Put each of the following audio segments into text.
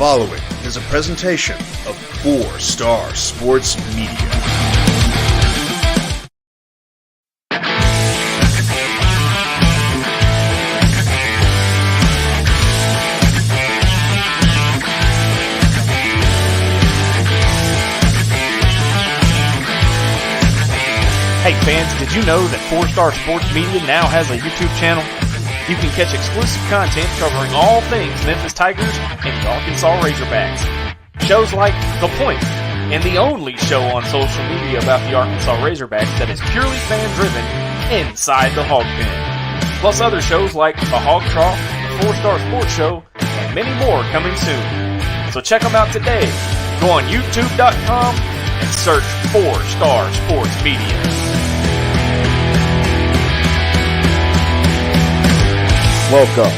following is a presentation of 4-Star Sports Media. Hey fans, did you know that 4-Star Sports Media now has a YouTube channel? You can catch exclusive content covering all things Memphis Tigers and the Arkansas Razorbacks. Shows like The Point, and the only show on social media about the Arkansas Razorbacks that is purely fan-driven inside the Hog Pen. Plus other shows like The Hog Trough, The 4-Star Sports Show, and many more coming soon. So check them out today. Go on YouTube.com and search 4-Star Sports Media. Welcome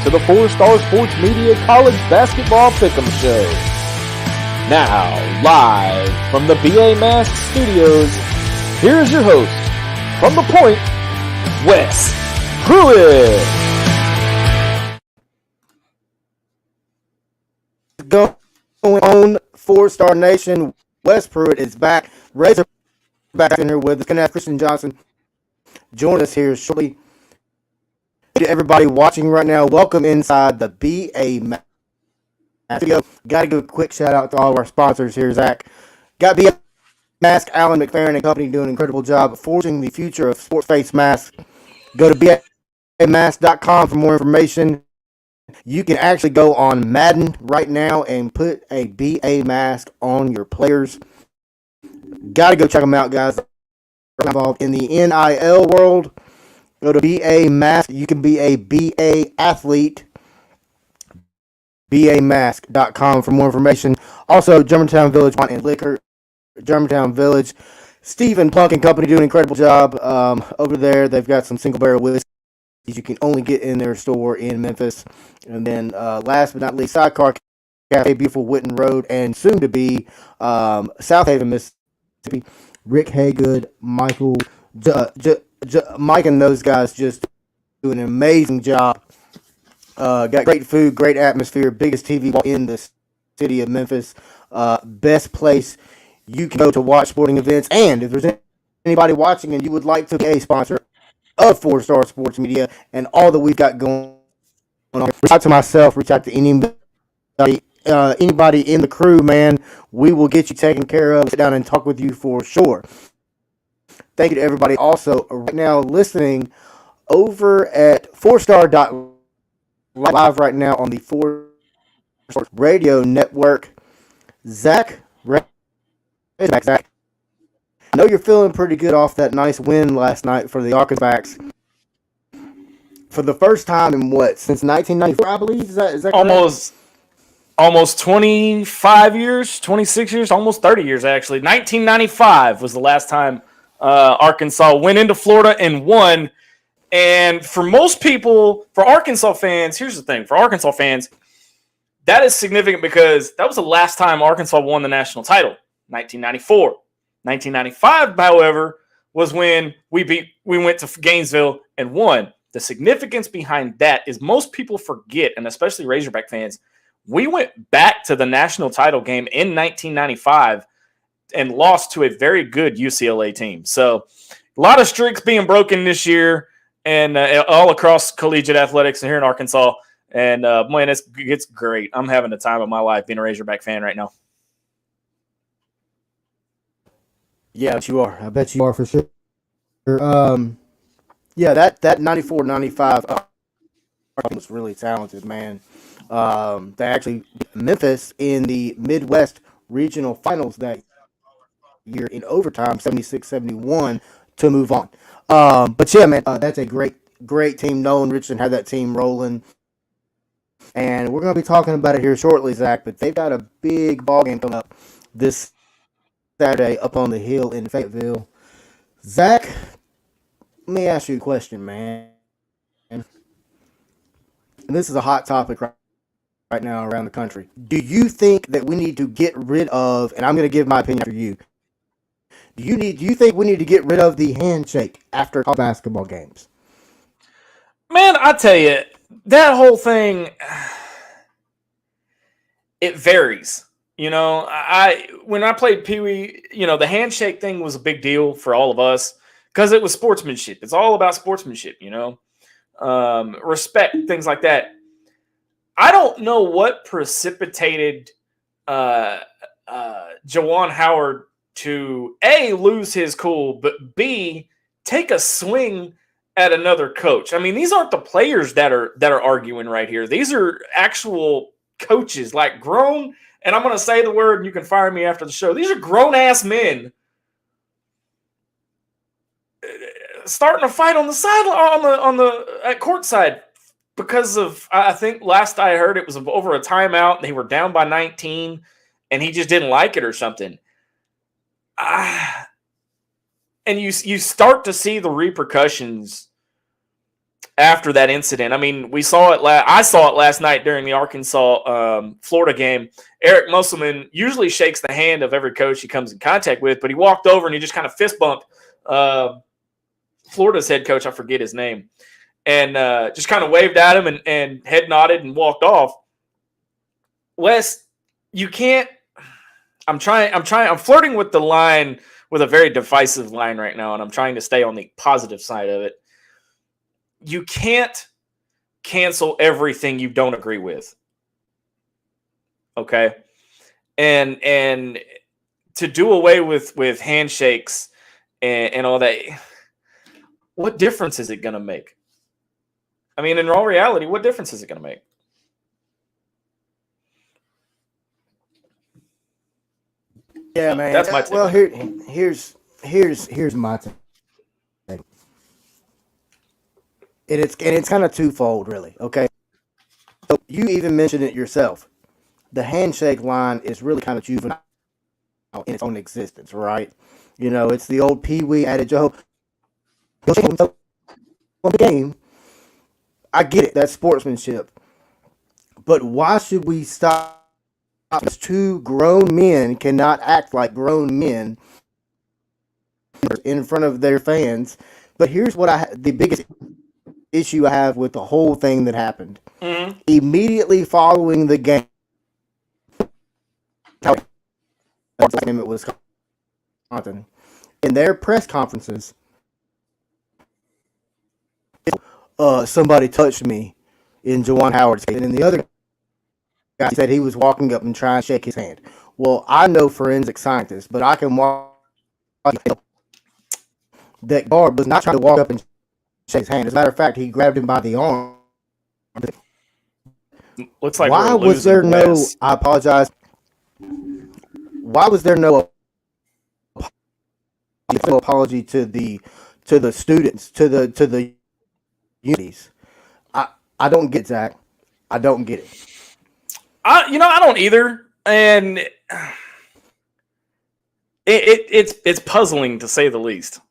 to the 4-Star Sports Media College Basketball PickEm Show. Now, live from the BA Mask Studios, here is your host, from The Point, Wes Pruitt. Going on, 4-Star Nation, Wes Pruitt is back. Razor back in here with us. Gonna have Christian Johnson join us here shortly. To everybody watching right now, welcome inside the BA Mask Studio. Got to give a quick shout out to all of our sponsors here, Zach. Got BA Mask, Alan McFerrin and company doing an incredible job forging the future of sports face masks. Go to BAMask.com for more information. You can actually go on Madden right now and put a BA mask on your players. Got to go check them out, guys. Involved in the NIL world. Go to BA Mask. You can be a BA athlete. BAMask.com for more information. Also, Germantown Village Wine and Liquor. Germantown Village. Stephen Plunk and company doing an incredible job over there. They've got some single barrel whiskeys you can only get in their store in Memphis. And then last but not least, Sidecar Cafe, beautiful Witten Road, and soon to be South Haven, Mississippi. Rick Haygood, Michael, Mike and those guys just do an amazing job. Got great food, great atmosphere, biggest TV in the city of Memphis. Best place you can go to watch sporting events. And if there's anybody watching and you would like to be a sponsor of 4-Star Sports Media and all that we've got going on, reach out to myself, reach out to anybody in the crew, man. We will get you taken care of, sit down and talk with you for sure. Thank you to everybody also right now listening over at 4star.live right now on the 4-Star Radio Network. Zach, I know you're feeling pretty good off that nice win last night for the Arkansas. For the first time in since 1994, I believe? Is that correct? Almost 25 years, 26 years, almost 30 years actually. 1995 was the last time Arkansas went into Florida and won. And for most people, for Arkansas fans, here's the thing. For Arkansas fans, that is significant because that was the last time Arkansas won the national title, 1994. 1995, however, was when we went to Gainesville and won. The significance behind that is most people forget, and especially Razorback fans, we went back to the national title game in 1995 and lost to a very good UCLA team. So a lot of streaks being broken this year and all across collegiate athletics here in Arkansas. And, man, it's great. I'm having the time of my life being a Razorback fan right now. Yeah, you are. I bet you are for sure. Yeah, that 94-95 was really talented, man. They actually beat Memphis in the Midwest Regional Finals that year in overtime, 76-71, to move on. But yeah, man, that's a great team. Nolan Richardson had that team rolling. And we're going to be talking about it here shortly, Zach, but they've got a big ball game coming up this Saturday up on the hill in Fayetteville. Zach, let me ask you a question, man. And this is a hot topic right now around the country. Do you think that we need to get rid of, and I'm going to give my opinion after you, do you think we need to get rid of the handshake after basketball games? Man, I tell you, that whole thing, it varies. You know, when I played Pee Wee, you know, the handshake thing was a big deal for all of us because it was sportsmanship. It's all about sportsmanship, you know, respect, things like that. I don't know what precipitated Juwan Howard to A, lose his cool, but B, take a swing at another coach. I mean, these aren't the players that are arguing right here. These are actual coaches, like grown, and I'm going to say the word and you can fire me after the show. These are grown-ass men starting a fight on the side on the at courtside because of, I think last I heard it was over a timeout. They were down by 19 and he just didn't like it or something. And you start to see the repercussions after that incident. I mean, we saw it. I saw it last night during the Arkansas Florida game. Eric Musselman usually shakes the hand of every coach he comes in contact with, but he walked over and he just kind of fist bumped Florida's head coach. I forget his name, and just kind of waved at him and head nodded and walked off. Wes, you can't. I'm flirting with the line, with a very divisive line right now, and I'm trying to stay on the positive side of it. You can't cancel everything you don't agree with. Okay? And to do away with handshakes and all that, what difference is it going to make? I mean, in all reality, what difference is it going to make? Yeah, man. That's my take. Well, here's my take. And it's kind of twofold, really. Okay, so you even mentioned it yourself. The handshake line is really kind of juvenile in its own existence, right? You know, it's the old Pee Wee adage. Oh, the game. I get it. That's sportsmanship. But why should we stop? Two grown men cannot act like grown men in front of their fans. But here's what the biggest issue I have with the whole thing that happened. Mm-hmm. Immediately following the game, it was Wisconsin. In their press conferences, somebody touched me in Juwan Howard's case, and in the other guy said he was walking up and trying to shake his hand. Well, I know forensic scientists, but I can walk that guard was not trying to walk up and shake his hand. As a matter of fact, he grabbed him by the arm. Looks like why was there no? I apologize. Why was there no apology to the students, to the unities? I don't get Zach. I don't get it. I don't either, and it's puzzling to say the least.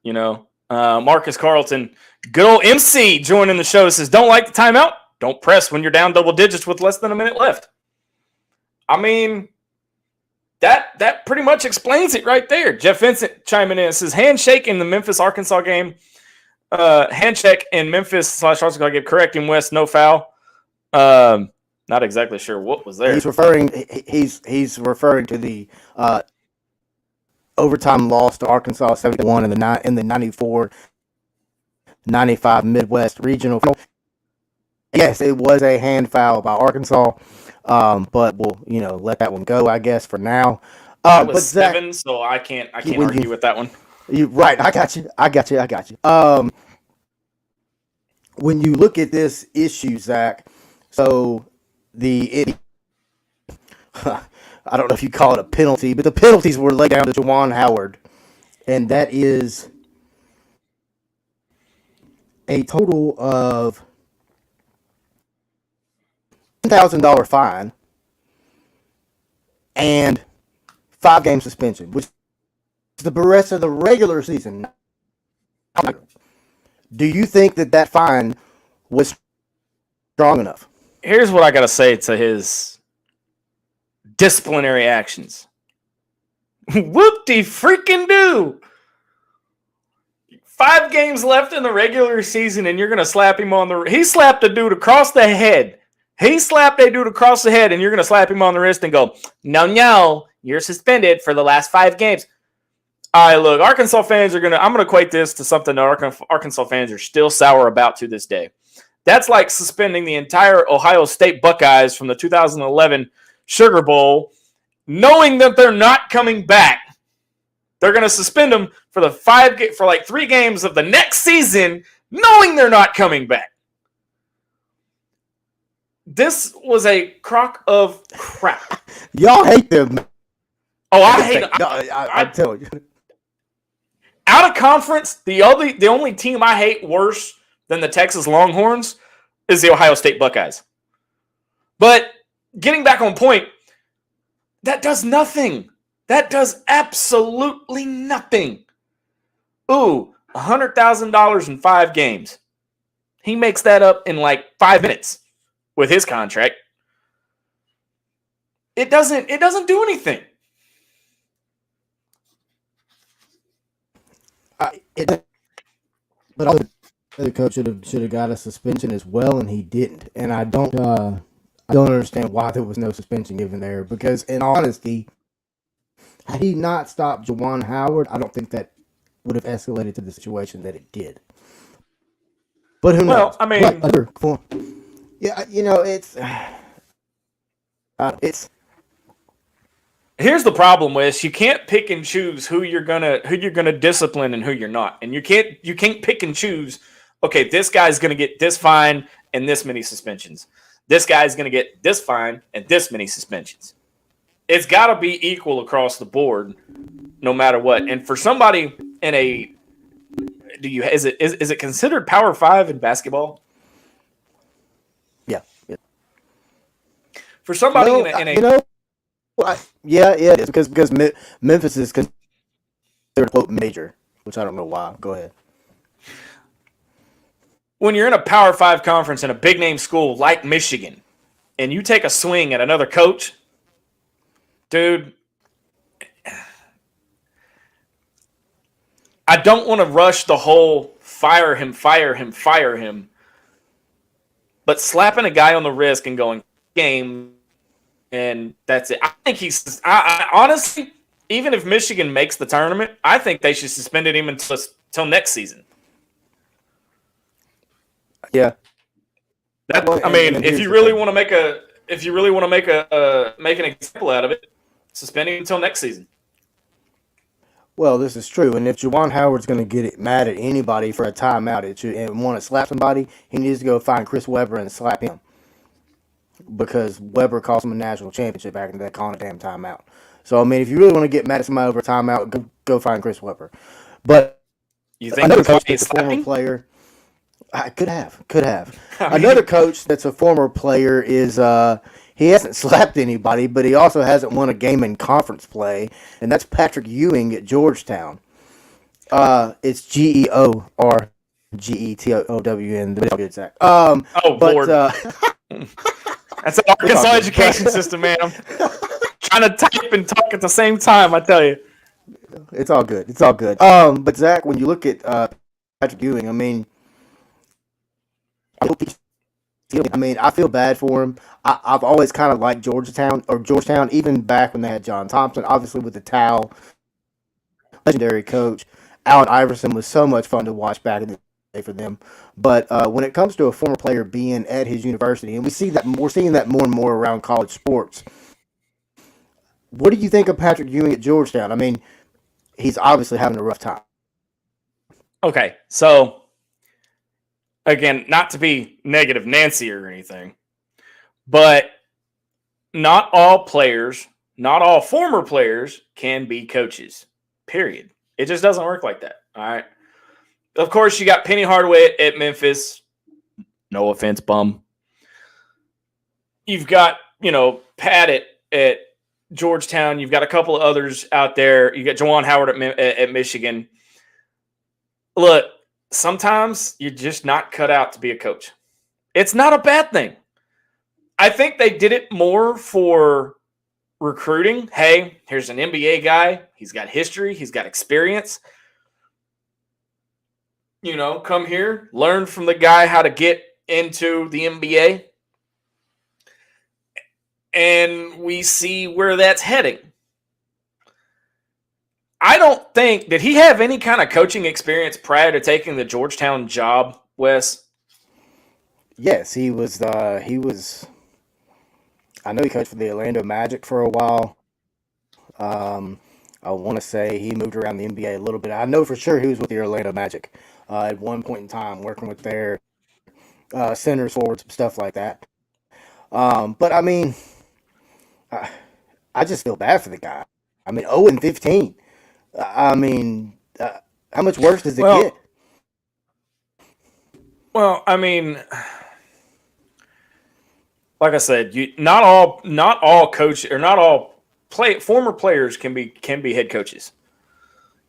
You know, Marcus Carlton, good old MC, joining the show, says, "Don't like the timeout? Don't press when you're down double digits with less than a minute left." I mean, that pretty much explains it right there. Jeff Vincent chiming in, says, "Handshake in the Memphis Arkansas game. Handshake in Memphis / Arkansas game. Correcting West, no foul." Not exactly sure what was there. He's referring to the overtime loss to Arkansas 71 in the 94-95 Midwest Regional. Yes, it was a hand foul by Arkansas, but we'll let that one go, I guess, for now. It was Zach, 7, so I can't argue with that one. Right, I got you. When you look at this issue, Zach, so I don't know if you call it a penalty, but the penalties were laid down to Juwan Howard, and that is a total of $10,000 fine and 5-game suspension, which is the rest of the regular season. Do you think that fine was strong enough? Here's what I got to say to his disciplinary actions. Whoop-de-freaking-do! 5 games left in the regular season, and you're going to slap him on the... He slapped a dude across the head He slapped a dude across the head, and you're going to slap him on the wrist and go, no, you're suspended for the last 5 games. All right, look, Arkansas fans I'm going to equate this to something that Arkansas fans are still sour about to this day. That's like suspending the entire Ohio State Buckeyes from the 2011 Sugar Bowl, knowing that they're not coming back. They're going to suspend them for 3 games of the next season, knowing they're not coming back. This was a crock of crap. Y'all hate them. Oh, I hate them. No, I tell you. Out of conference, the only team I hate worse than the Texas Longhorns is the Ohio State Buckeyes. But getting back on point, that does nothing. That does absolutely nothing. Ooh, $100,000 in 5 games. He makes that up in like 5 minutes with his contract. It doesn't do anything. But also, the coach should have got a suspension as well, and he didn't. And I don't understand why there was no suspension given there. Because in all honesty, had he not stopped Juwan Howard, I don't think that would have escalated to the situation that it did. But who knows? Well, I mean, yeah, it's. Here's the problem with you can't pick and choose who you're gonna discipline and who you're not, and you can't pick and choose. Okay, this guy's gonna get this fine and this many suspensions. This guy's gonna get this fine and this many suspensions. It's got to be equal across the board, no matter what. And for somebody in is it considered Power 5 in basketball? Yeah. For somebody yeah, it is because Memphis is considered quote major, which I don't know why. Go ahead. When you're in a Power 5 conference in a big name school like Michigan, and you take a swing at another coach, dude, I don't want to rush the whole fire him, but slapping a guy on the wrist and going game. And that's it. I think I honestly, even if Michigan makes the tournament, I think they should suspend him until next season. Yeah. If you really want to make an example out of it, suspend him until next season. Well, this is true, and if Juwan Howard's going to get mad at anybody for a timeout and want to slap somebody, he needs to go find Chris Webber and slap him. Because Weber cost him a national championship back in that calling a damn timeout. So, I mean, if you really want to get mad at somebody over a timeout, go find Chris Webber. But you think another coach that's a former player, I could have. Another coach that's a former player is he hasn't slapped anybody, but he also hasn't won a game in conference play, and that's Patrick Ewing at Georgetown. It's GEORGETOWN. Lord. That's an Arkansas education system, man. I'm trying to type and talk at the same time, I tell you. It's all good. But Zach, when you look at Patrick Ewing, I feel bad for him. I've always kind of liked Georgetown, even back when they had John Thompson. Obviously, with the Towel, legendary coach, Allen Iverson was so much fun to watch back in the day for them. But when it comes to a former player being at his university, and we're seeing that more and more around college sports, what do you think of Patrick Ewing at Georgetown? He's obviously having a rough time. Okay, so again, not to be negative Nancy or anything, but not all former players can be coaches, period. It just doesn't work like that, all right? Of course, you got Penny Hardaway at Memphis. No offense, bum. You've got, Pat at Georgetown. You've got a couple of others out there. You got Juwan Howard at Michigan. Look, sometimes you're just not cut out to be a coach. It's not a bad thing. I think they did it more for recruiting. Hey, here's an NBA guy. He's got history. He's got experience. Come here, learn from the guy how to get into the NBA. and we see where that's heading. I don't think, did he have any kind of coaching experience prior to taking the Georgetown job, Wes? Yes, he was. I know he coached for the Orlando Magic for a while. I want to say he moved around the NBA a little bit. I know for sure he was with the Orlando Magic at one point in time, working with their centers, forwards, stuff like that. But I mean, I just feel bad for the guy. I mean, 0-15. I mean, how much worse does it get? Well, I mean, like I said, not all coach or not all former players can be head coaches.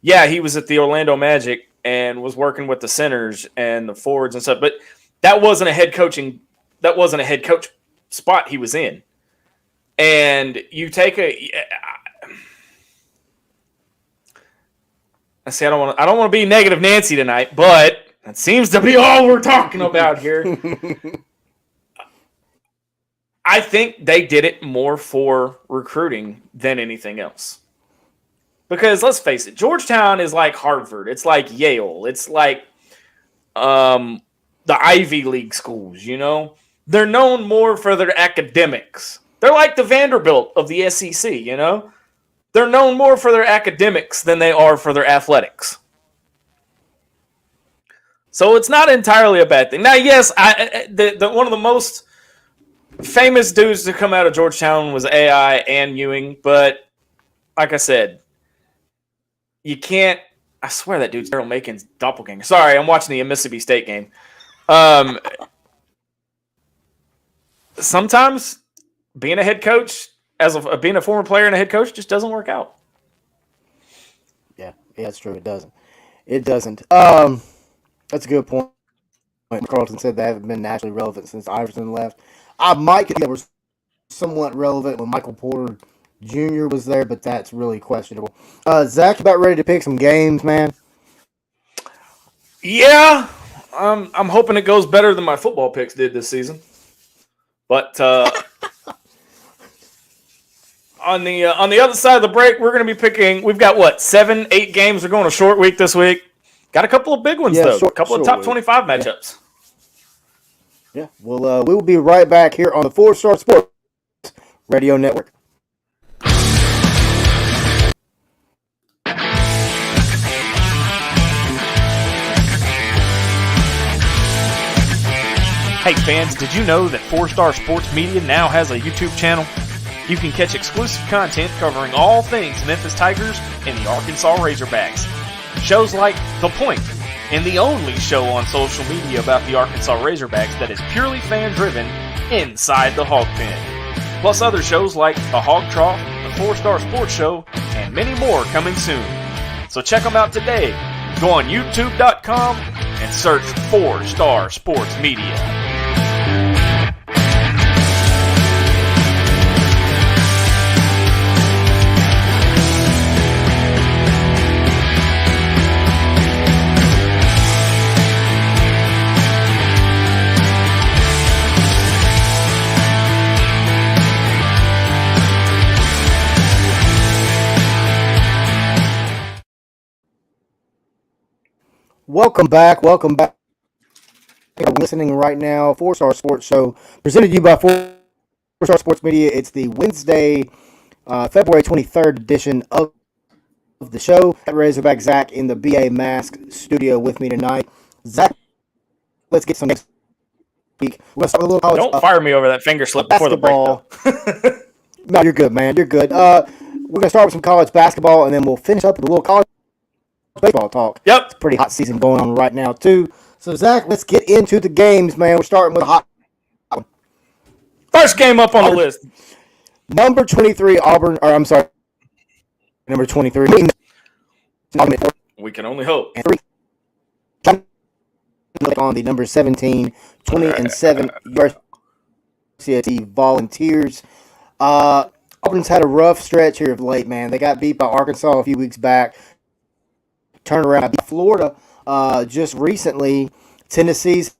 Yeah, he was at the Orlando Magic and was working with the centers and the forwards and stuff, but that wasn't a head coach spot he was in. And you take I don't want to be negative Nancy tonight, but that seems to be all we're talking about here. I think they did it more for recruiting than anything else. Because let's face it, Georgetown is like Harvard. It's like Yale. It's like the Ivy League schools, you know? They're known more for their academics. They're like the Vanderbilt of the SEC, you know? They're known more for their academics than they are for their athletics. So it's not entirely a bad thing. Now, yes, one of the most famous dudes to come out of Georgetown was AI and Ewing, but like I said, you can't. I swear that dude's Daryl Macon's doppelganger. Sorry, I'm watching the Mississippi State game. Sometimes being a head coach, being a former player and a head coach, just doesn't work out. Yeah, that's true. It doesn't. That's a good point. Carlton said they haven't been nationally relevant since Iverson left. I might think they were somewhat relevant when Michael Porter Jr. was there, but that's really questionable. Zach, about ready to pick some games, man? Yeah, I'm hoping it goes better than my football picks did this season. But on the other side of the break, we're going to be picking. We've got 7-8 games. We're going a short week this week. Got a couple of big ones though. A couple of top 25 matchups. Yeah. Well, we will be right back here on the 4-Star Sports Radio Network. Hey fans, did you know that 4-Star Sports Media now has a YouTube channel? You can catch exclusive content covering all things Memphis Tigers and the Arkansas Razorbacks. Shows like The Point, and the only show on social media about the Arkansas Razorbacks that is purely fan-driven, Inside the Hog Pen. Plus other shows like The Hog Trough, The 4-Star Sports Show, and many more coming soon. So check them out today. Go on YouTube.com and search 4-Star Sports Media. Welcome back. You're listening right now. 4-Star Sports Show presented to you by 4-Star Sports Media. It's the Wednesday, February 23rd edition of the show. Razorback Zach in the BA Mask studio with me tonight. Zach, let's get some next week. We're gonna start with a little college. Don't fire me over that finger slip before the break, though. No, you're good, man. You're good. We're gonna start with some college basketball, and then we'll finish up with a little college baseball talk. Yep. It's a pretty hot season going on right now, too. So, Zach, let's get into the games, man. We're starting with a hot one. First game up on the list. Number 23, Auburn. Or, I'm sorry. Number 23. We can only hope. And 3. On the number 17, 20-7 UCSC Volunteers. Auburn's had a rough stretch here of late, man. They got beat by Arkansas a few weeks back. Turned around, beat Florida just recently. Tennessee's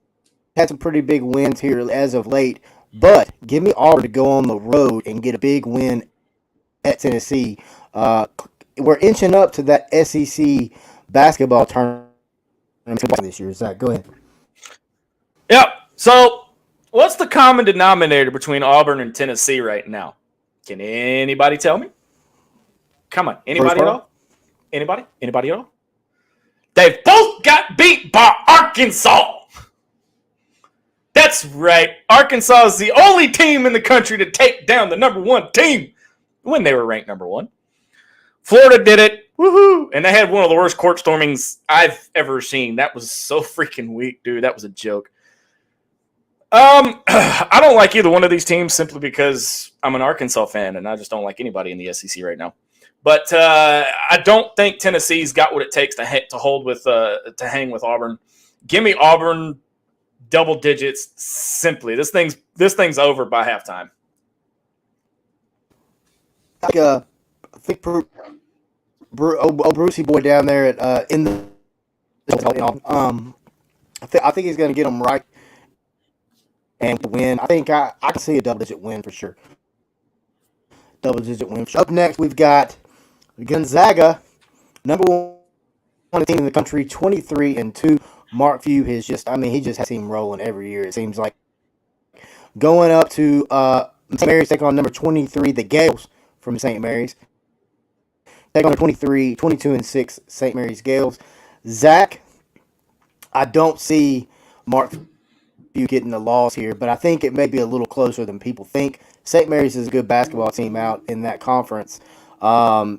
had some pretty big wins here as of late. But give me Auburn to go on the road and get a big win at Tennessee. We're inching up to that SEC basketball tournament this year. Zach, go ahead. Yep. So, what's the common denominator between Auburn and Tennessee right now? Can anybody tell me? Come on. Anybody at all? Anybody? Anybody at all? They both got beat by Arkansas. That's right. Arkansas is the only team in the country to take down the number one team when they were ranked number one. Florida did it. Woohoo! And they had one of the worst court stormings I've ever seen. That was so freaking weak, dude. That was a joke. I don't like either one of these teams simply because I'm an Arkansas fan and I just don't like anybody in the SEC right now. But I don't think Tennessee's got what it takes to hang with Auburn. Give me Auburn double digits simply. This thing's over by halftime. I think Brucey boy down there at I think he's going to get them right and win. I think I can see a double-digit win for sure. Double-digit win. Up next, we've got Gonzaga, number one team in the country, 23-2. Mark Few he just has him rolling every year. It seems like going up to St. Mary's, take on number 23, the Gales from St. Mary's. Take on the 22-6 St. Mary's Gales. Zach, I don't see Mark Few getting the loss here, but I think it may be a little closer than people think. St. Mary's is a good basketball team out in that conference. And,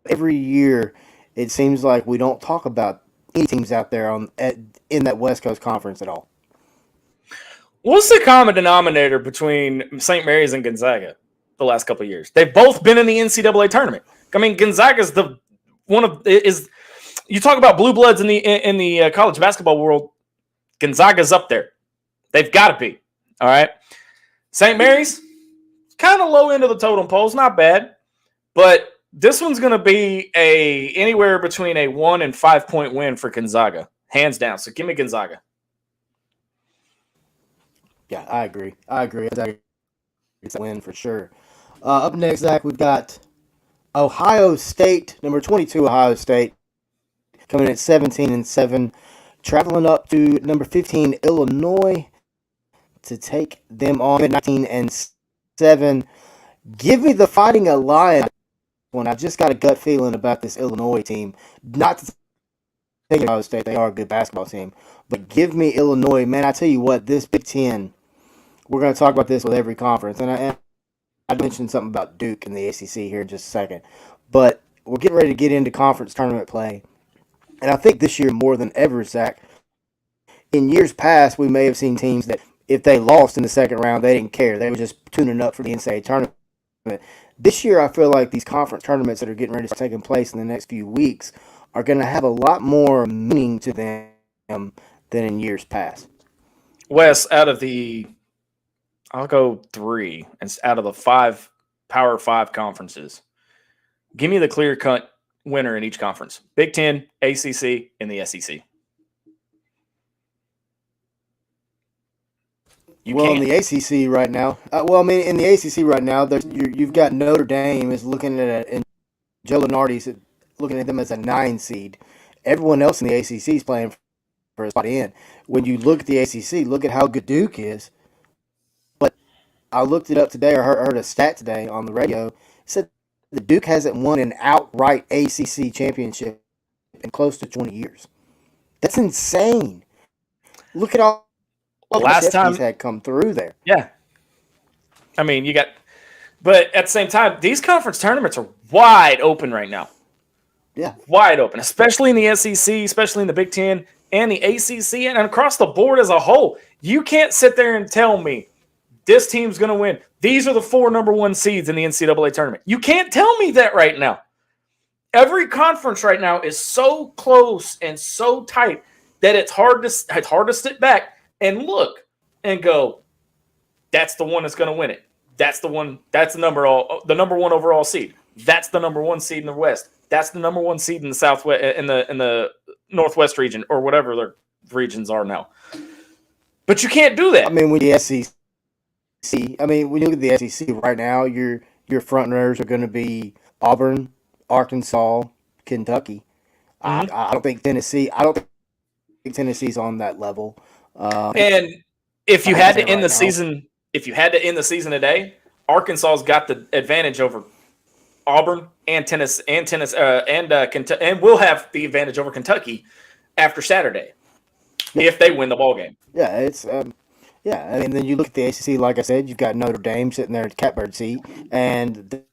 every year it seems like we don't talk about any teams out there in that West Coast Conference at all. What's the common denominator between St. Mary's and Gonzaga the last couple of years? They've both been in the NCAA tournament. I mean, Gonzaga's you talk about blue bloods in the college basketball world. Gonzaga's up there. They've got to be. All right. St. Mary's, kind of low end of the totem pole. It's not bad, but this one's going to be anywhere between a 1 and 5 point win for Gonzaga, hands down. So give me Gonzaga. Yeah, I agree. It's a win for sure. Up next, Zach, we've got Ohio State, number 22, Ohio State, coming at 17-7, traveling up to number 15, Illinois, to take them on 19-7. Give me the Fighting Illini. When I've just got a gut feeling about this Illinois team. Not to take Ohio State, they are a good basketball team. But give me Illinois. Man, I tell you what, this Big Ten, we're going to talk about this with every conference. And I mentioned something about Duke in the ACC here in just a second. But we're getting ready to get into conference tournament play. And I think this year more than ever, Zach, in years past, we may have seen teams that if they lost in the second round, they didn't care. They were just tuning up for the NCAA tournament. This year, I feel like these conference tournaments that are getting ready to take place in the next few weeks are going to have a lot more meaning to them than in years past. Wes, I'll go 3. And out of the 5 Power 5 conferences, give me the clear-cut winner in each conference. Big Ten, ACC, and the SEC. In the ACC right now, in the ACC right now, you've got Notre Dame is looking at it, and Joe Lunardi's looking at them as a 9 seed. Everyone else in the ACC is playing for a spot in. When you look at the ACC, look at how good Duke is. But I looked it up today, or heard a stat today on the radio. It said the Duke hasn't won an outright ACC championship in close to 20 years. That's insane. Look at all. Last time he's had come through there. Yeah. I mean, but at the same time, these conference tournaments are wide open right now. Yeah. Wide open, especially in the SEC, especially in the Big Ten and the ACC and across the board as a whole. You can't sit there and tell me this team's going to win. These are the 4 number 1 seeds in the NCAA tournament. You can't tell me that right now. Every conference right now is so close and so tight that it's hard to sit back and look and go, that's the one that's going to win it. That's the one. That's the number 1 overall seed. That's the number 1 seed in the West. That's the number 1 seed in the Southwest, in the Northwest region, or whatever their regions are now. But you can't do that. I mean, with the SEC I mean, when you look at the SEC right now, your front runners are going to be Auburn, Arkansas, Kentucky. Mhm. I don't think Tennessee. I don't think Tennessee's on that level. And if you I can had say to end right the now. season, today, Arkansas's got the advantage over Auburn and Kentucky, and will have the advantage over Kentucky after Saturday if they win the ball game. Yeah, it's yeah. I mean, then you look at the ACC. Like I said, you've got Notre Dame sitting there at the catbird seat, and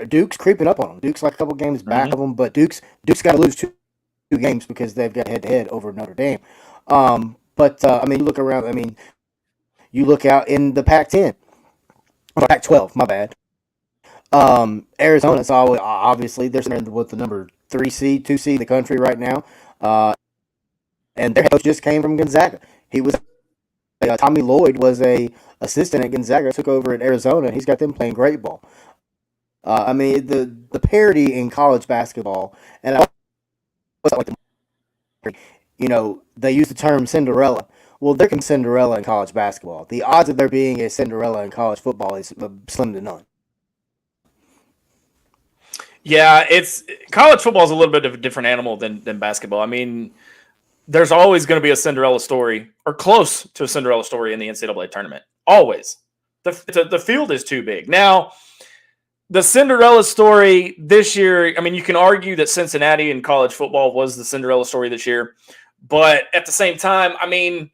Duke's creeping up on them. Duke's like a couple games back of them, but Duke's got to lose two games because they've got head to head over Notre Dame. But I mean, you look around. I mean, you look out in the Pac-10, or Pac-12. My bad. Arizona's always obviously they're sitting with the number 3 seed, 2 seed in the country right now. And their head coach just came from Gonzaga. He was Tommy Lloyd was a assistant at Gonzaga, took over at Arizona. He's got them playing great ball. I mean the parity in college basketball, and I like they use the term Cinderella. Well, there can be Cinderella in college basketball. The odds of there being a Cinderella in college football is slim to none. Yeah, it's college football is a little bit of a different animal than basketball. I mean, there's always going to be a Cinderella story or close to a Cinderella story in the NCAA tournament. Always. The field is too big. Now, the Cinderella story this year, I mean, you can argue that Cincinnati in college football was the Cinderella story this year. But at the same time, I mean,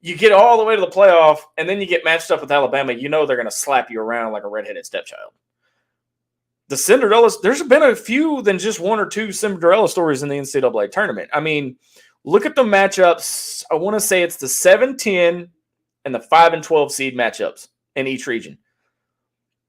you get all the way to the playoff and then you get matched up with Alabama. You know they're going to slap you around like a redheaded stepchild. The Cinderellas, there's been a few than just one or two Cinderella stories in the NCAA tournament. I mean, look at the matchups. I want to say it's the 7-10 and the 5-12 seed matchups in each region.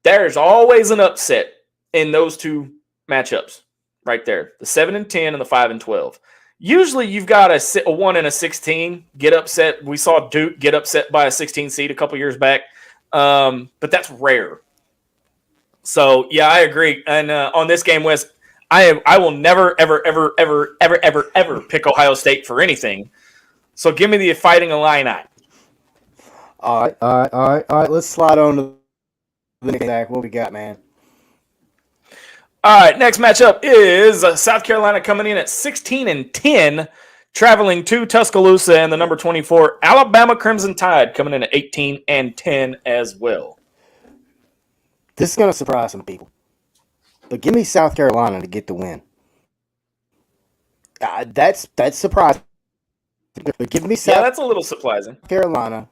There's always an upset in those two matchups right there. The 7-10 and the 5-12. Usually you've got a 1 and a 16 get upset. We saw Duke get upset by a 16 seed a couple years back. But that's rare. So, yeah, I agree. And on this game, Wes, I will never, ever, ever, ever, ever, ever, ever pick Ohio State for anything. So give me the Fighting Illini. All right. Let's slide on to the next back. What we got, man? All right, next matchup is South Carolina coming in at 16-10, traveling to Tuscaloosa, and the number 24 Alabama Crimson Tide coming in at 18-10 as well. This is going to surprise some people. But give me South Carolina to get the win. That's surprising. But give me South that's a little surprising. Carolina.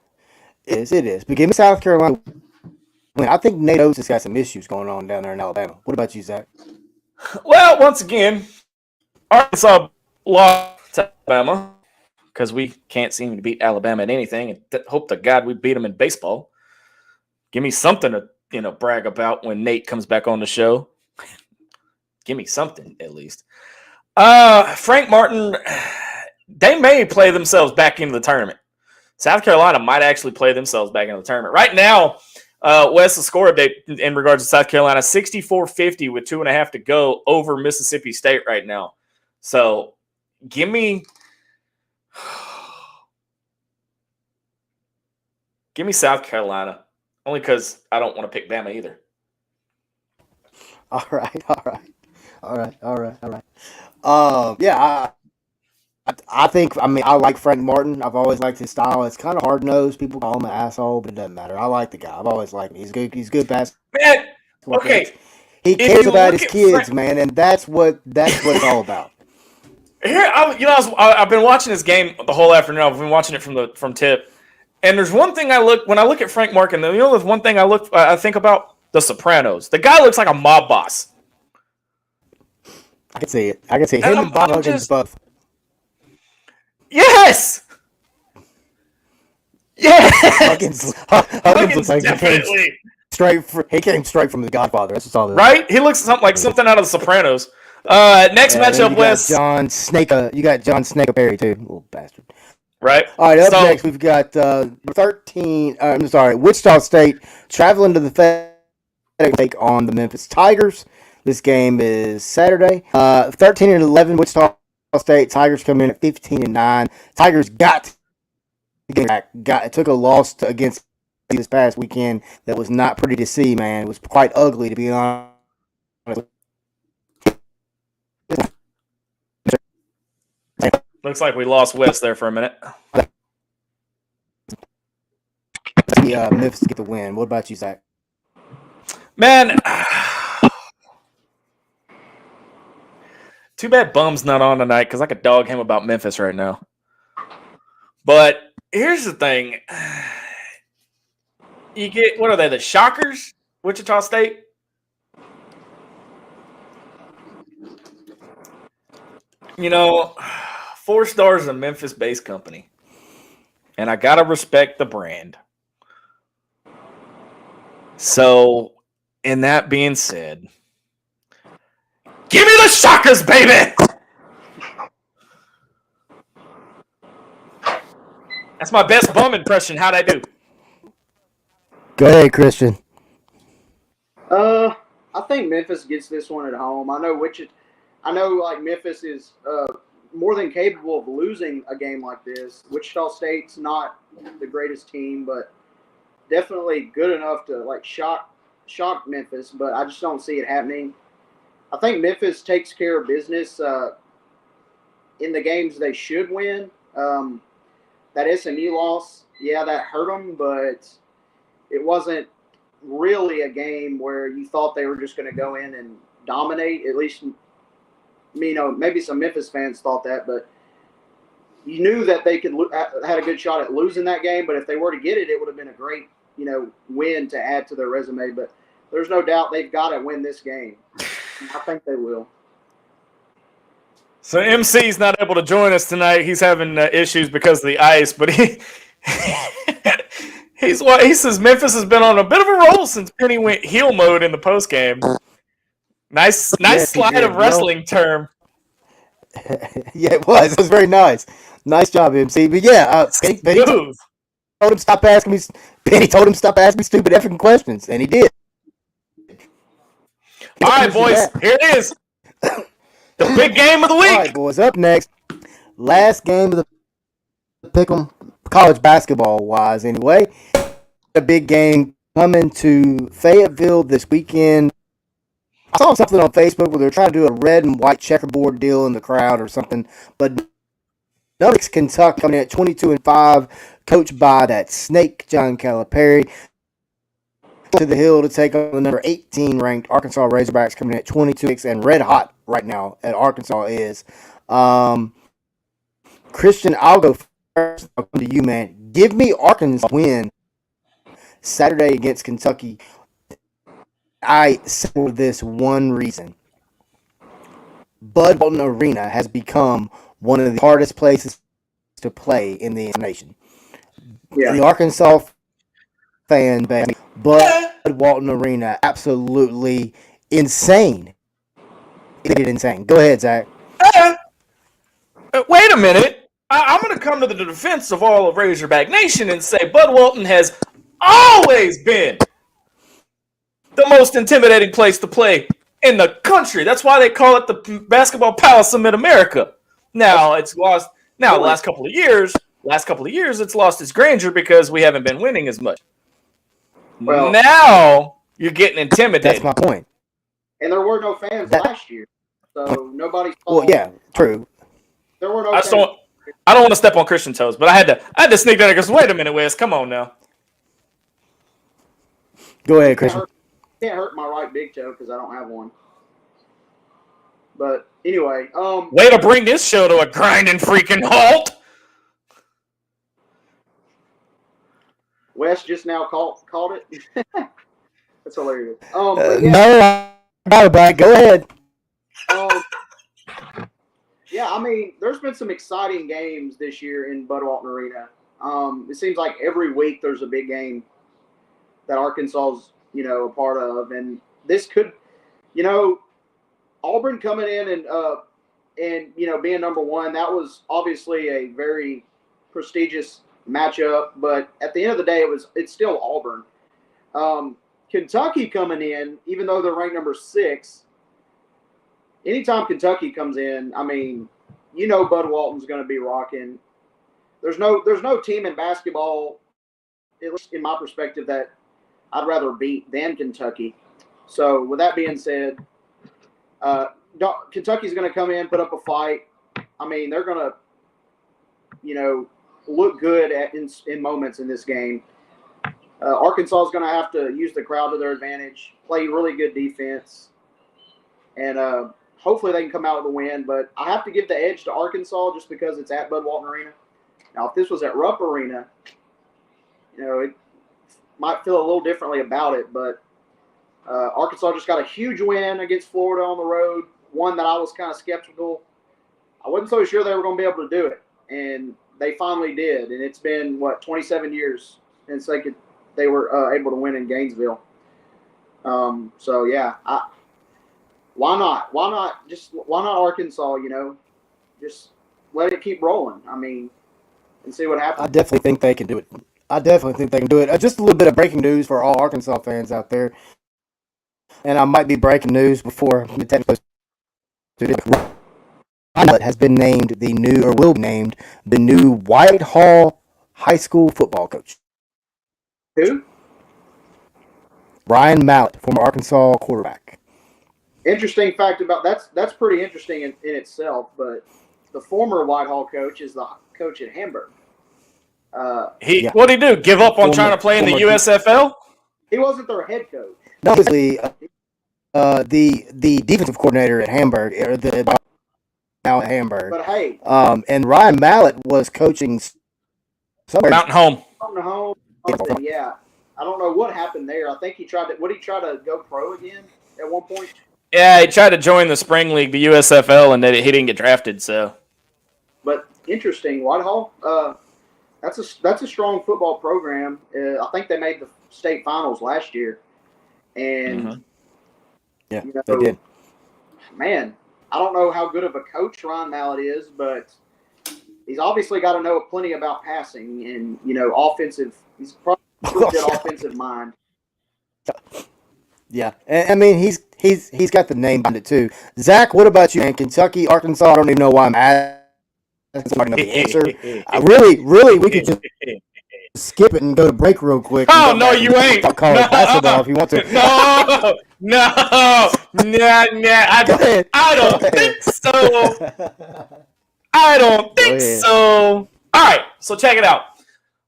It is. But give me South Carolina. I think Nate Oates has got some issues going on down there in Alabama. What about you, Zach? Well, once again, Arkansas lost to Alabama because we can't seem to beat Alabama in anything. And hope to God we beat them in baseball. Give me something to brag about when Nate comes back on the show. Give me something at least. Frank Martin, they may play themselves back into the tournament. South Carolina might actually play themselves back into the tournament. Right now, Wes, the score update in regards to South Carolina, 64-50 with 2.5 to go over Mississippi State right now. So give me South Carolina, only because I don't want to pick Bama either. All right. Yeah, I think, I like Frank Martin. I've always liked his style. It's kind of hard-nosed. People call him an asshole, but it doesn't matter. I like the guy. I've always liked him. He's good basketball. Man, okay. He cares about his kids, man, and that's what it's all about. Here, I've been watching this game the whole afternoon. I've been watching it from tip, and there's one thing when I look at Frank Martin. There's one thing I think about: The Sopranos. The guy looks like a mob boss. I can see it. Him and Bob Huggins both. Yes. Huggins looks like definitely he came straight from The Godfather. That's all. Right? He looks something out of The Sopranos. Next matchup, Wes. You got John Snake Perry too, little bastard. Right. All right. Up next, we've got 13. Wichita State traveling to the FedEx take on the Memphis Tigers. This game is Saturday. 13-11 Wichita State. Tigers come in at 15-9. Tigers got to get back. Took a loss against this past weekend that was not pretty to see, man. It was quite ugly, to be honest. Looks like we lost Wes there for a minute. Memphis to get the win. What about you, Zach? Man, too bad Bum's not on tonight because I could dog him about Memphis right now. But here's the thing. You get, what are they, the Shockers? Wichita State? You know, 4 Stars is a Memphis-based company. And I got to respect the brand. So, in that being said, give me the Shockers, baby! That's my best Bum impression. How'd I do? Go ahead, Christian. I think Memphis gets this one at home. I know like Memphis is more than capable of losing a game like this. Wichita State's not the greatest team, but definitely good enough to like shock Memphis. But I just don't see it happening. I think Memphis takes care of business in the games they should win. That SMU loss, yeah, that hurt them, but it wasn't really a game where you thought they were just going to go in and dominate. At least, maybe some Memphis fans thought that, but you knew that they had a good shot at losing that game. But if they were to get it, it would have been a great, win to add to their resume. But there's no doubt they've got to win this game. I think they will. So MC's not able to join us tonight. He's having issues because of the ice, but he says Memphis has been on a bit of a roll since Penny went heel mode in the postgame. Nice slide of wrestling term. Yeah, it was. It was very nice. Nice job, MC. But yeah, Penny told him stop asking me. Penny told him stop asking me stupid effing questions, and he did. All right, boys, here it is. The big game of the week. All right, boys, up next. Last game of the PickEm, college basketball-wise anyway. A big game coming to Fayetteville this weekend. I saw something on Facebook where they're trying to do a red and white checkerboard deal in the crowd or something. But Nuggets, Kentucky coming in at 22-5, coached by that snake, John Calipari. To the hill to take on the number 18 ranked Arkansas Razorbacks coming in at 22-6 and red hot right now at Arkansas is. Christian, I'll go first. I'll come to you, man. Give me Arkansas win Saturday against Kentucky. I say for this one reason. Bud Walton Arena has become one of the hardest places to play in the nation. Yeah. The Arkansas fan base, Bud Walton Arena, absolutely insane. It is insane. Go ahead, Zach. Wait a minute. I'm going to come to the defense of all of Razorback Nation and say Bud Walton has always been the most intimidating place to play in the country. That's why they call it the basketball palace of mid-America. Now it's lost. Now the last couple of years, it's lost its grandeur because we haven't been winning as much. Well, now you're getting intimidated. That's my point. And there were no fans last year, so nobody saw. Well, yeah, true. There were no I don't want to step on Christian toes, but I had to sneak that in because wait a minute, Wes, come on now. Go ahead, Christian. Can't hurt my right big toe because I don't have one. But anyway, way to bring this show to a grinding freaking halt. Wes just now called it. That's hilarious. No, I got it back. Go ahead. Yeah, I mean, there's been some exciting games this year in Bud Walton Arena. It seems like every week there's a big game that Arkansas's, a part of, and this could, Auburn coming in and being number one. That was obviously a very prestigious matchup, but at the end of the day, it's still Auburn. Kentucky coming in, even though they're ranked number 6. Anytime Kentucky comes in, I mean, Bud Walton's going to be rocking. There's no team in basketball, least in my perspective, that I'd rather beat than Kentucky. So with that being said, Kentucky's going to come in, put up a fight. I mean, they're going to, look good in moments in this game. Arkansas is going to have to use the crowd to their advantage, play really good defense, and hopefully they can come out with a win. But I have to give the edge to Arkansas just because it's at Bud Walton Arena. Now, if this was at Rupp Arena, it might feel a little differently about it. But Arkansas just got a huge win against Florida on the road, one that I was kind of skeptical. I wasn't so sure they were going to be able to do it, and they finally did. And it's been, 27 years since they were able to win in Gainesville. So, yeah, why not? Why not Arkansas, Just let it keep rolling. I mean, and see what happens. I definitely think they can do it. Just a little bit of breaking news for all Arkansas fans out there. And I might be breaking news before the technical studio. Has been named will be named the new Whitehall High School football coach. Who? Ryan Mallett, former Arkansas quarterback. Interesting fact about that's pretty interesting in itself, but the former Whitehall coach is the coach at Hamburg. What did he do? Give up on trying to play in the USFL? He wasn't their head coach. No, obviously, the defensive coordinator at Hamburg, now at Hamburg. But hey, and Ryan Mallett was coaching somewhere. Mountain Home. Mountain Home. Yeah, I don't know what happened there. I think he tried to. Would he try to go pro again at one point? Yeah, he tried to join the spring league, the USFL, and he didn't get drafted. So, but interesting, Whitehall. That's a strong football program. I think they made the state finals last year, and yeah, they did. Man, I don't know how good of a coach Ryan Mallett is, but he's obviously got to know plenty about passing and offensive. He's probably a good offensive mind. Yeah, I mean he's got the name behind it too. Zach, what about you? And Kentucky, Arkansas. I don't even know why I'm asking the answer. Really, we could just skip it and go to break real quick. Oh no, you ain't. College basketball if you want to. No. I don't think so. I don't think so. All right, so check it out.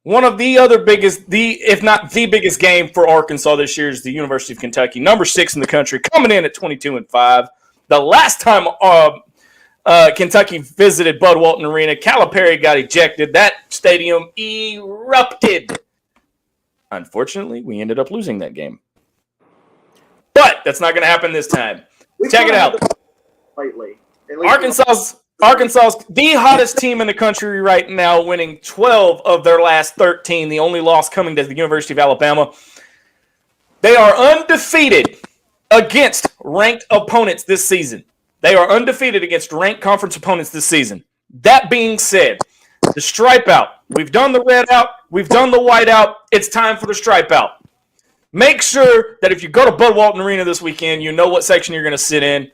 One of the other biggest, if not the biggest game for Arkansas this year is the University of Kentucky, number 6 in the country, coming in at 22-5. The last time Kentucky visited Bud Walton Arena, Calipari got ejected. That stadium erupted. Unfortunately, we ended up losing that game. But that's not going to happen this time. Check it out. Lately, Arkansas's the hottest team in the country right now, winning 12 of their last 13. The only loss coming to the University of Alabama. They are undefeated against ranked opponents this season. They are undefeated against ranked conference opponents this season. That being said, the stripe out. We've done the red out. We've done the white out. It's time for the stripe out. Make sure that if you go to Bud Walton Arena this weekend, you know what section you're going to sit in,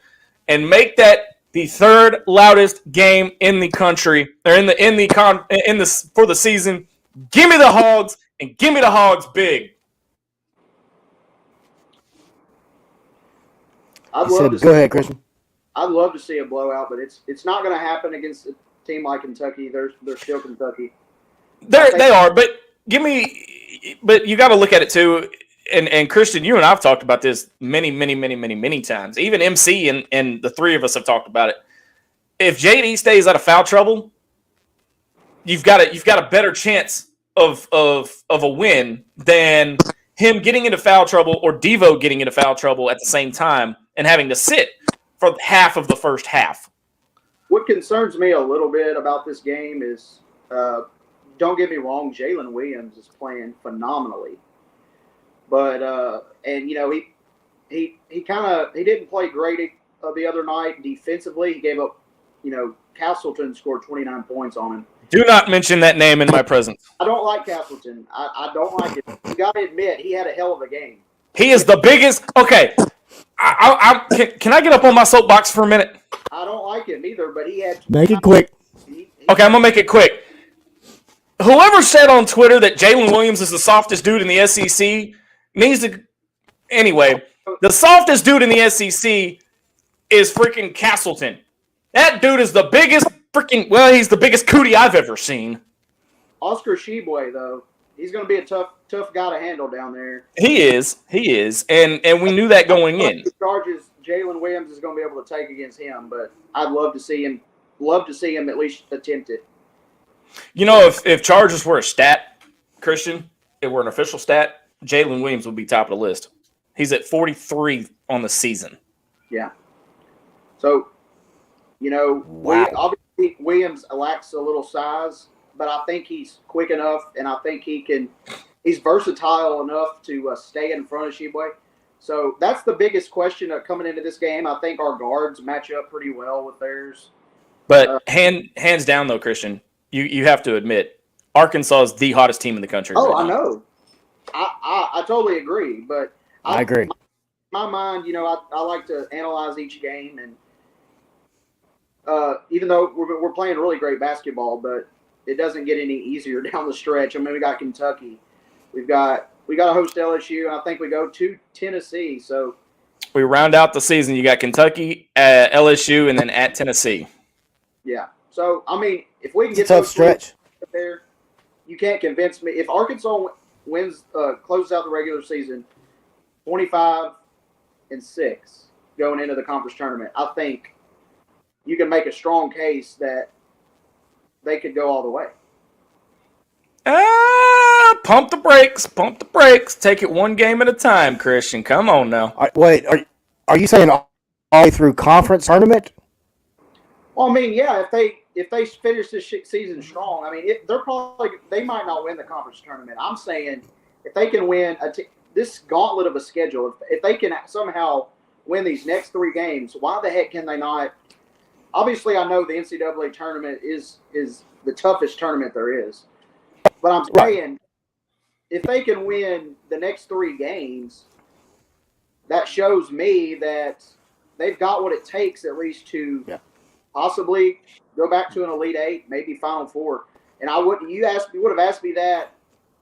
and make that the third loudest game in the country, or for the season. Give me the Hogs, and give me the Hogs big. Go ahead, Christian. I'd love to see a blowout, but it's not going to happen against a team like Kentucky. They're still Kentucky. They are, but you got to look at it too. And Christian, you and I have talked about this many times. Even MC and the three of us have talked about it. If JD stays out of foul trouble, you've got a better chance of a win than him getting into foul trouble or Devo getting into foul trouble at the same time and having to sit for half of the first half. What concerns me a little bit about this game is, don't get me wrong, Jalen Williams is playing phenomenally. But he didn't play great the other night defensively. He gave up, Castleton scored 29 points on him. Do not mention that name in my presence. I don't like Castleton. I don't like it. You got to admit he had a hell of a game. He is the biggest. Okay, can I get up on my soapbox for a minute? I don't like him either, but he had. Make it quick. Okay, I'm gonna make it quick. whoever said on Twitter that Jalen Williams is the softest dude in the SEC needs to. Anyway, the softest dude in the SEC is freaking Castleton. That dude is the biggest he's the biggest cootie I've ever seen. Oscar Sheboy, though, he's going to be a tough guy to handle down there. He is, and we knew that going in. The charges Jalen Williams is going to be able to take against him, but I'd love to see him at least attempt it. You know, if charges were a stat, Christian, if were an official stat, Jalen Williams would be top of the list. He's at 43 on the season. Yeah. So, you know, obviously Williams lacks a little size, but I think he's quick enough, and I think he's versatile enough to stay in front of Sheboy. So that's the biggest question coming into this game. I think our guards match up pretty well with theirs. But hands down, though, Christian, you have to admit, Arkansas is the hottest team in the country. Oh, right I now. know. I totally agree. But I agree. In my mind, you know, I like to analyze each game, and even though we're playing really great basketball, but it doesn't get any easier down the stretch. I mean, we got Kentucky, we got to host LSU, and I think we go to Tennessee. So we round out the season. You got Kentucky, LSU, and then at Tennessee. Yeah. So I mean, if we can get a tough stretch there, you can't convince me. If Arkansas wins, closes out the regular season 25-6 going into the conference tournament, I think you can make a strong case that they could go all the way. Pump the brakes. Take it one game at a time, Christian. Come on now. Wait, are you saying all the way through conference tournament? Well, I mean, yeah, if they finish this season strong, I mean, they might not win the conference tournament. I'm saying if they can win this gauntlet of a schedule, if they can somehow win these next 3 games, why the heck can they not? Obviously, I know the NCAA tournament is the toughest tournament there is, but I'm saying if they can win the next 3 games, that shows me that they've got what it takes at least to possibly go back to an Elite 8, maybe Final 4. And you would have asked me that,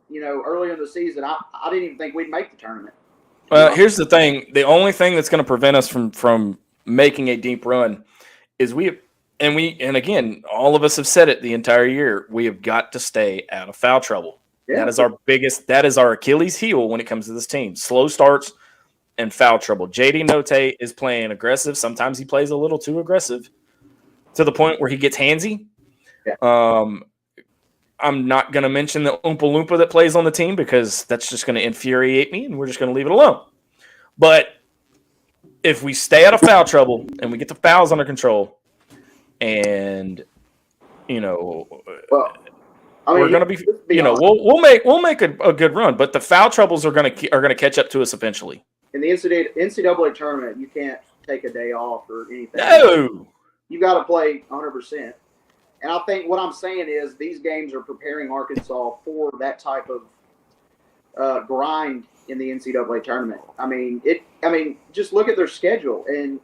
you know, earlier in the season. I didn't even think we'd make the tournament. Well, here's the thing. The only thing that's going to prevent us from making a deep run is and again, all of us have said it the entire year, we have got to stay out of foul trouble. Yeah. That is our Achilles heel when it comes to this team. Slow starts and foul trouble. JD Notae is playing aggressive. Sometimes he plays a little too aggressive to the point where he gets handsy. Yeah. I'm not going to mention the Oompa Loompa that plays on the team because that's just going to infuriate me, and we're just going to leave it alone. But if we stay out of foul trouble and we get the fouls under control, and you know, we're going to be, you know, we'll make a good run. But the foul troubles are going to catch up to us eventually. In the NCAA tournament, you can't take a day off or anything. No, you got to play 100%. And I think what I'm saying is these games are preparing Arkansas for that type of grind in the NCAA tournament. I mean, just look at their schedule and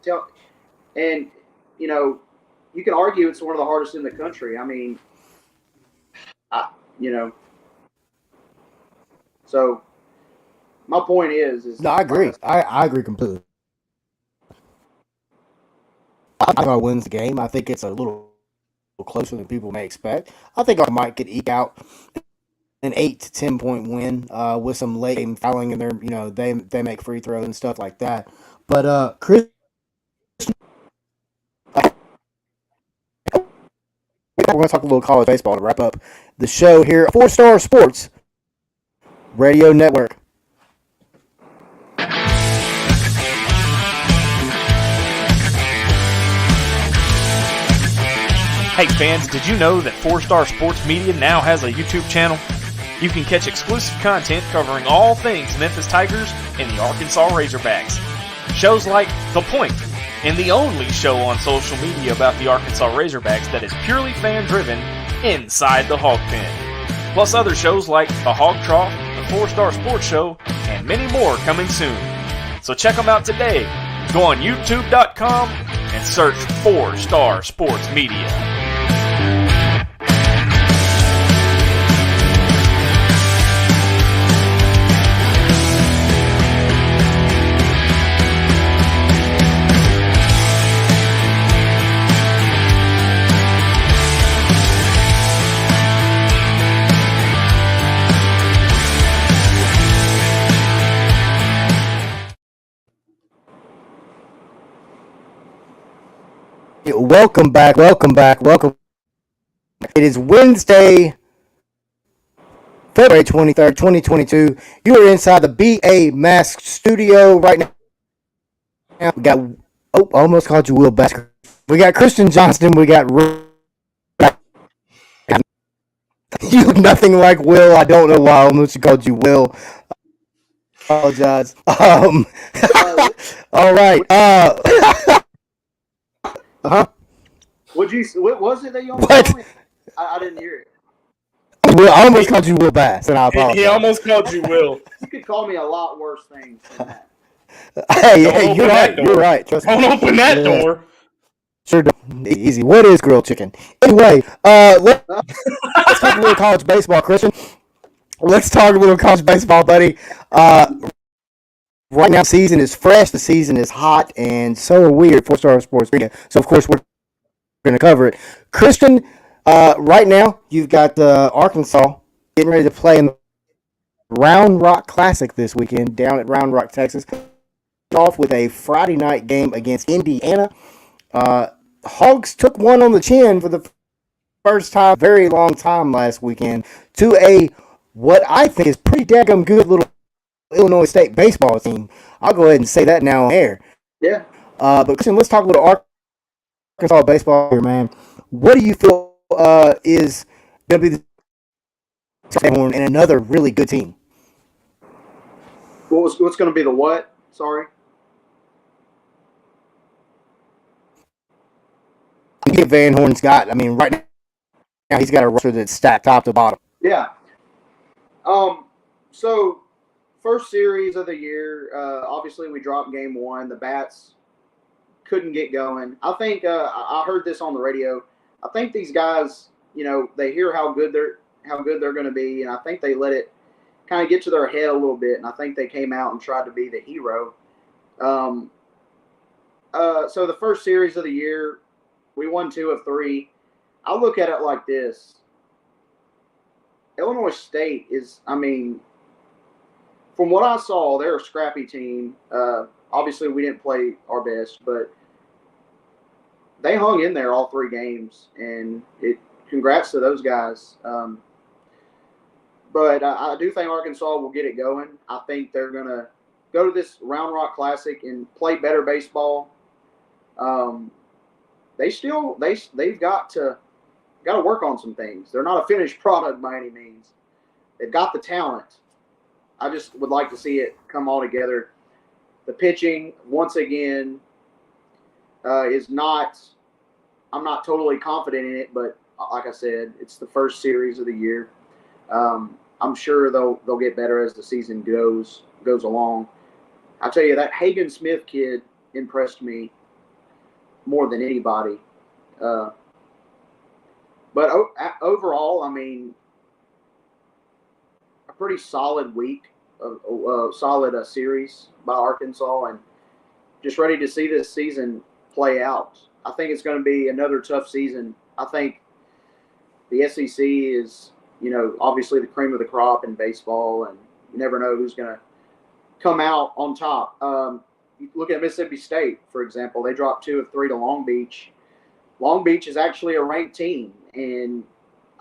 you know, you can argue it's one of the hardest in the country. I mean, you know, so my point is no, I agree. I agree completely. I think Arkansas wins the game. I think it's a little closer than people may expect. I think Arkansas might could eke out an 8 to 10 point win with some late game fouling in there. You know, they make free throws and stuff like that. But Chris, we're going to talk a little college baseball to wrap up the show here. 4-Star Sports Radio Network. Hey fans, did you know that 4-Star Sports Media now has a YouTube channel? You can catch exclusive content covering all things Memphis Tigers and the Arkansas Razorbacks. Shows like The Point, and the only show on social media about the Arkansas Razorbacks that is purely fan-driven, Inside the Hog Pen. Plus other shows like The Hog Trough, The 4-Star Sports Show, and many more coming soon. So check them out today. Go on YouTube.com and search 4-Star Sports Media. Welcome back. It is Wednesday, February 23rd, 2022. You are inside the BA Mask studio right now. We got, I almost called you Will Basker. We got Christian Johnston. We got you look nothing like Will. I don't know why I almost called you Will. Apologize. All right. What was it that you almost What? called me? I didn't hear it. I almost called you Will Bass, and I apologize. He almost called you Will. You could call me a lot worse things than that. Hey, you're right. You're right. Trust me. Don't open that door. Sure, easy. What is grilled chicken? Anyway, let's talk a little college baseball, Christian. Let's talk a little college baseball, buddy. Right now, the season is fresh, the season is hot, and so are we at 4-Star Sports Media. So, of course, we're going to cover it. Christian, right now, you've got Arkansas getting ready to play in the Round Rock Classic this weekend down at Round Rock, Texas. Off with a Friday night game against Indiana. Hogs took one on the chin for the first time, very long time last weekend, to a what I think is pretty daggum good little Illinois State baseball team. I'll go ahead and say that now on air. Yeah. But Christian, let's talk a little Arkansas baseball here, man. What do you feel is going to be the and another really good team? What's going to be the what? Sorry. Van Horn's got, I mean, right now he's got a roster that's stacked top to bottom. Yeah. So first series of the year, obviously we dropped game one. The bats couldn't get going. I think I heard this on the radio. I think these guys, they hear how good they're going to be, and I think they let it kind of get to their head a little bit, and I think they came out and tried to be the hero. So the first series of the year, we won 2 of 3. I look at it like this. Illinois State is, from what I saw, they're a scrappy team. Obviously, we didn't play our best, but they hung in there all 3 games, and congrats to those guys. But I do think Arkansas will get it going. I think they're going to go to this Round Rock Classic and play better baseball. They've got to work on some things. They're not a finished product by any means. They've got the talent. I just would like to see it come all together. The pitching, once again, is not – I'm not totally confident in it, but like I said, it's the first series of the year. I'm sure they'll get better as the season goes along. I'll tell you, that Hagen Smith kid impressed me more than anybody. But overall, a pretty solid week, solid series by Arkansas, and just ready to see this season play out. I think it's going to be another tough season. I think the SEC is, obviously the cream of the crop in baseball, and you never know who's going to come out on top. Look at Mississippi State, for example. They dropped 2 of 3 to Long Beach. Long Beach is actually a ranked team, and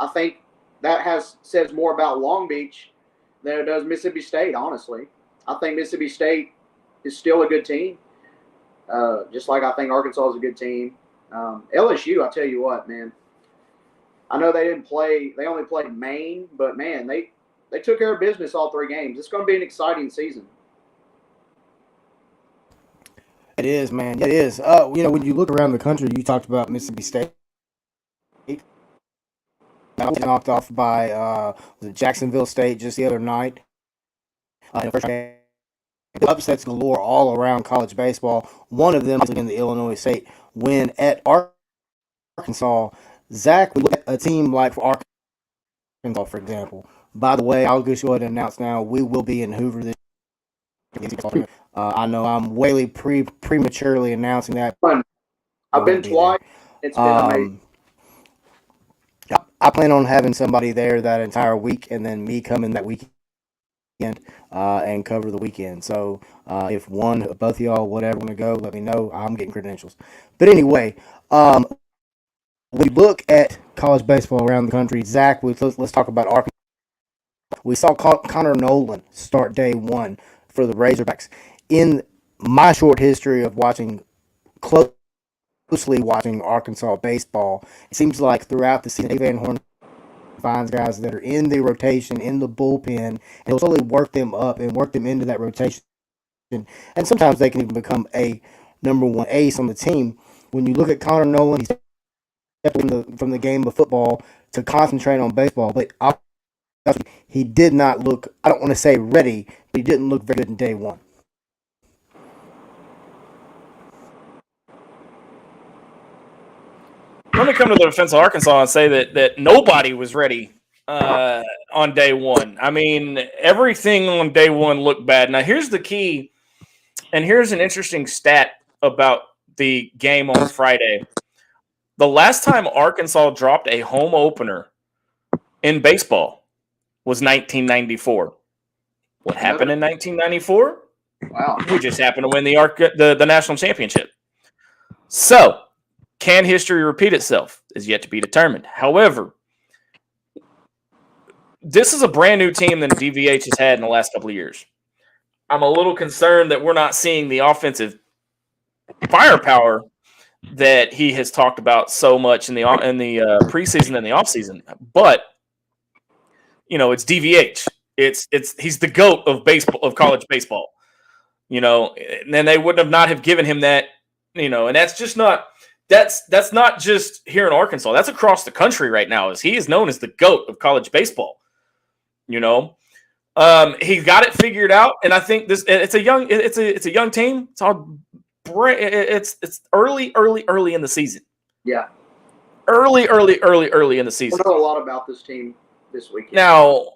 I think that says more about Long Beach than it does Mississippi State, honestly. I think Mississippi State is still a good team, just like I think Arkansas is a good team. LSU, I tell you what, man. I know they only played Maine, but, man, they took care of business all 3 games. It's going to be an exciting season. It is, man. It is. When you look around the country, you talked about Mississippi State. Knocked off by Jacksonville State just the other night. First game. Upsets galore all around college baseball. One of them is in the Illinois State win at Arkansas. Zach, we look at a team like Arkansas, for example. By the way, I'll just go ahead and announce now, we will be in Hoover this year. I know I'm way prematurely announcing that. I've been twice. It's been amazing. I plan on having somebody there that entire week, and then me coming that weekend and cover the weekend. So if one, both of y'all, whatever, want to go, let me know. I'm getting credentials. But anyway, we look at college baseball around the country. Zach, let's talk about Arkansas. We saw Connor Nolan start day one for the Razorbacks. In my short history of closely watching Arkansas baseball, it seems like throughout the season, Dave Van Horn finds guys that are in the rotation, in the bullpen, and he'll slowly work them up and work them into that rotation. And sometimes they can even become a number one ace on the team. When you look at Connor Nolan, he's from the game of football to concentrate on baseball, but he did not look, I don't want to say ready, but he didn't look very good in day one. Let me come to the defense of Arkansas and say that nobody was ready on day one. I mean, everything on day one looked bad. Now, here's the key, and here's an interesting stat about the game on Friday. The last time Arkansas dropped a home opener in baseball was 1994. What happened in 1994? Wow. We just happened to win the national championship. So, can history repeat itself? Is yet to be determined. However, this is a brand new team that DVH has had in the last couple of years. I'm a little concerned that we're not seeing the offensive firepower that he has talked about so much in the preseason and the offseason. But it's DVH. He's the GOAT of baseball, of college baseball. And then they would not have given him that. And that's just not. That's not just here in Arkansas. That's across the country right now. As he is known as the GOAT of college baseball. He got it figured out, and I think it's a young team. It's all it's early in the season. Yeah, early in the season. We'll know a lot about this team this weekend. Now,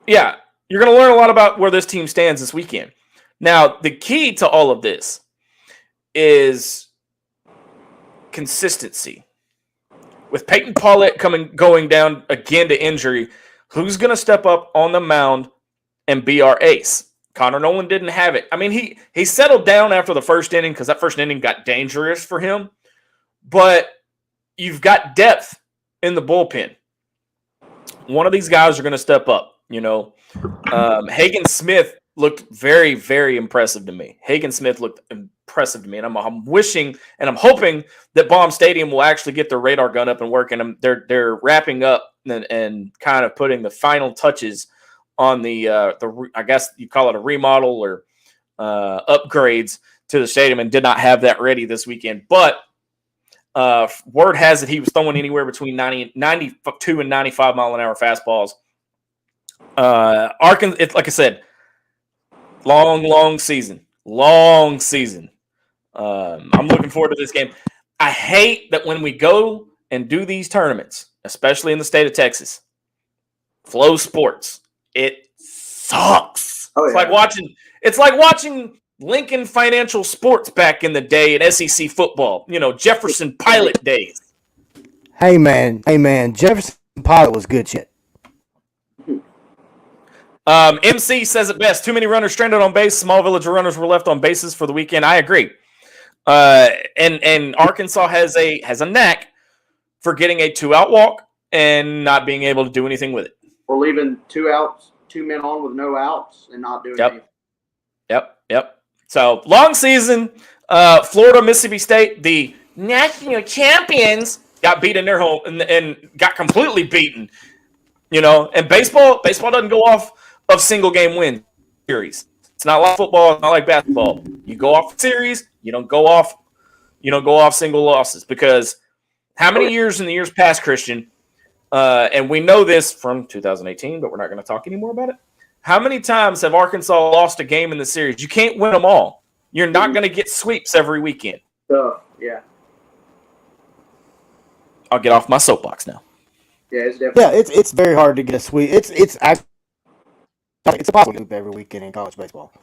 yeah, you're going to learn a lot about where this team stands this weekend. Now, the key to all of this is consistency. With Peyton Paulette going down again to injury, who's going to step up on the mound and be our ace? Connor Nolan didn't have it. I mean, he settled down after the first inning because that first inning got dangerous for him. But you've got depth in the bullpen. One of these guys are going to step up. Hagen Smith looked very, very impressive to me. And I'm wishing and I'm hoping that Baum Stadium will actually get their radar gun up and working. They're wrapping up and kind of putting the final touches on the I guess you call it a remodel or upgrades to the stadium, and did not have that ready this weekend. But word has it he was throwing anywhere between 92 and 95 mile an hour fastballs. Arkansas, like I said, long season. I'm looking forward to this game. I hate that when we go and do these tournaments, especially in the state of Texas, Flow Sports, it sucks. Oh, yeah. It's like watching Lincoln Financial Sports back in the day in SEC football. Jefferson Pilot days. Hey man, Jefferson Pilot was good shit. MC says it best. Too many runners stranded on base. Small village runners were left on bases for the weekend. I agree. And Arkansas has a knack for getting a 2-out walk and not being able to do anything with it. Or leaving 2 outs, 2 men on with no outs and not doing anything. Yep. So, long season. Florida, Mississippi State, the national champions, got beat in their home and got completely beaten. And baseball doesn't go off of single game win series. It's not like football. It's not like basketball. You go off series. You don't go off single losses, because how many years in the years past, Christian, and we know this from 2018, but we're not going to talk anymore about it. How many times have Arkansas lost a game in the series? You can't win them all. You're not going to get sweeps every weekend. Yeah. I'll get off my soapbox now. Yeah, it's definitely. Yeah, it's very hard to get a sweep. It's impossible to do every weekend in college baseball.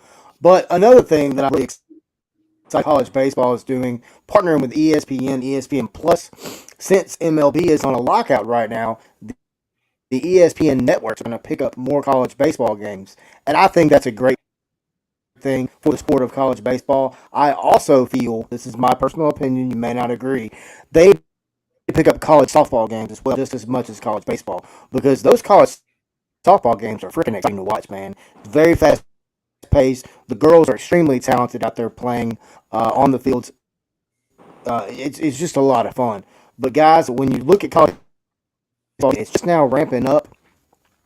But another thing that I'm really excited college baseball is doing, partnering with ESPN Plus, since MLB is on a lockout right now, ESPN networks are going to pick up more college baseball games. And I think that's a great thing for the sport of college baseball. I also feel, this is my personal opinion, you may not agree, they pick up college softball games as well, just as much as college baseball, because those college softball games are freaking exciting to watch, man. It's very fast paced. The girls are extremely talented out there playing on the fields. It's just a lot of fun. But guys, when you look at college baseball, it's just now ramping up.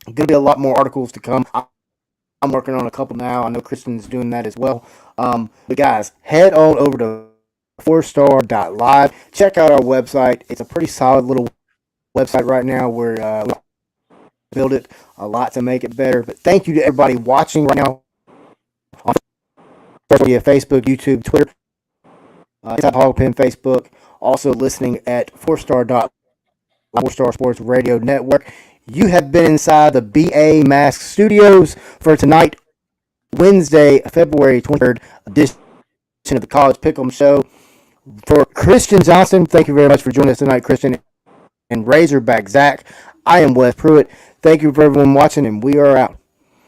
Going to be a lot more articles to come. I'm working on a couple now. I know Kristen's doing that as well. But guys, head on over to 4star.live. Check out our website. It's a pretty solid little website right now. We build it a lot to make it better. But thank you to everybody watching right now on Facebook, YouTube, Twitter, Hog Pen, Facebook. Also listening at 4star Sports Radio Network. You have been inside the BA Mask Studios for tonight, Wednesday, February 23rd edition of the College PickEm Show. For Christian Johnson, thank you very much for joining us tonight, Christian, and Razorback Zach. I am Wes Pruitt. Thank you for everyone watching, and we are out.